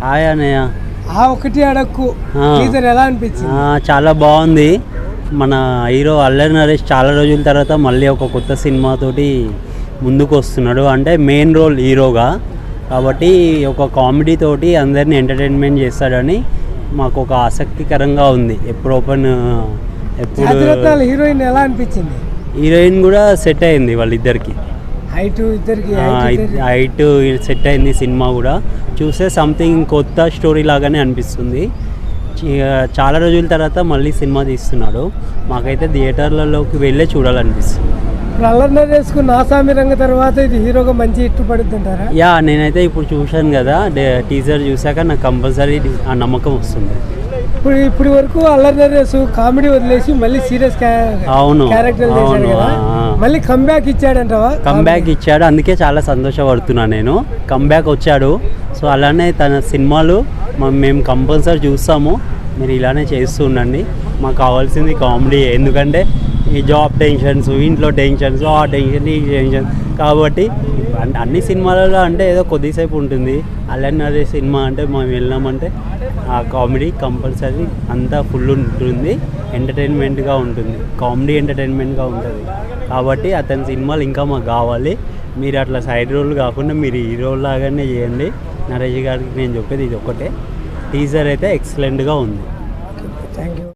Hi అన్నయ్య. ఒకటి అడక్కు teaser ఎలా అనిపించింది? చాలా బాగుంది. మన హీరో అల్లరి నరేష్ చాలా రోజుల తర్వాత మళ్ళీ ఒక కొత్త సినిమాతోటి ముందుకు వస్తున్నాడు. అంటే మెయిన్ రోల్ హీరోగా, కాబట్టి ఒక కామెడీ తోటి అందరిని ఎంటర్టైన్మెంట్ చేస్తాడని మాకు ఒక ఆసక్తికరంగా ఉంది. ఎప్పుడు హీరోయిన్ ఎలా అనిపించింది? హీరోయిన్ కూడా సెట్ అయింది వాళ్ళిద్దరికి. హైట్ సెట్ అయింది. సినిమా కూడా చూస్తే సంథింగ్ కొత్త స్టోరీ లాగానే అనిపిస్తుంది. చాలా రోజుల తర్వాత మళ్ళీ సినిమా తీస్తున్నాడు. మాకైతే థియేటర్లలోకి వెళ్ళే చూడాలనిపిస్తుంది. అల్లరి నరేష్ నాసామి రంగ తర్వాత ఇది హీరోగా మంచి హిట్ పడుతుంది అంటారా? నేనైతే ఇప్పుడు చూశాను కదా, టీజర్ చూసాక నాకు కంపల్సరీ ఆ నమ్మకం వస్తుంది. ఇప్పుడు వరకు అల్లరి నరేష్ కామెడీ వదిలేసి మళ్ళీ సీరియస్ క్యారెక్టర్ మళ్ళీ కంబ్యాక్ ఇచ్చాడంటావా? కంబ్యాక్ ఇచ్చాడు, అందుకే చాలా సంతోషపడుతున్నాను నేను. కంబ్యాక్ వచ్చాడు. సో అలానే తన సినిమాలు మేము కంపల్సరీ చూస్తాము. మీరు ఇలానే చేస్తూ ఉండండి. మాకు కావాల్సింది కామెడీ. ఎందుకంటే ఈ జాబ్ టెన్షన్స్, ఇంట్లో టెన్షన్స్, ఆ టెన్షన్, ఈ టెన్షన్, కాబట్టి అన్ని సినిమాలలో అంటే ఏదో కొద్దిసేపు ఉంటుంది. అల్లరి నరేష్ సినిమా అంటే మేము వెళ్ళామంటే ఆ కామెడీ కంపల్సరీ అంతా ఫుల్ ఉంటుంది. ఎంటర్టైన్మెంట్గా ఉంటుంది, కామెడీ ఎంటర్టైన్మెంట్గా ఉంటుంది. కాబట్టి అతని సినిమాలు ఇంకా మాకు కావాలి. మీరు అట్లా సైడ్ రోల్ కాకుండా మీరు హీరో లాగానే చేయండి. నరేష్ గారికి నేను చెప్పేది ఇది ఒకటే. టీజర్ అయితే ఎక్సలెంట్గా ఉంది. Thank you.